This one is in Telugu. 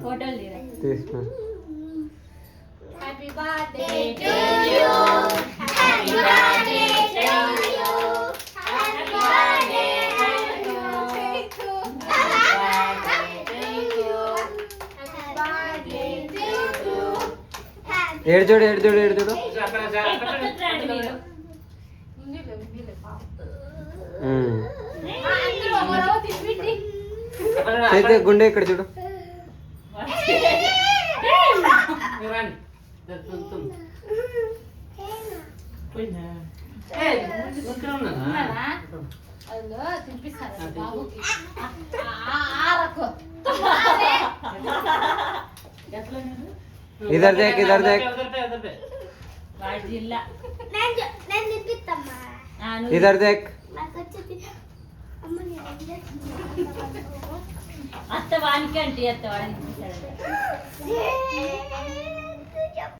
ఫోటోలు తీసుకో. Happy birthday to you happy birthday to you happy birthday to you ఏడు చూడు ఏడు చూడు ఏడు చూడు. చేతి గుండె ఇక్కడ చూడు. ఇదర్ దేక్ ఇదర్ దేక్ ఇదర్ దేక్. అత్త వానికి అంటే అత్త వాడికి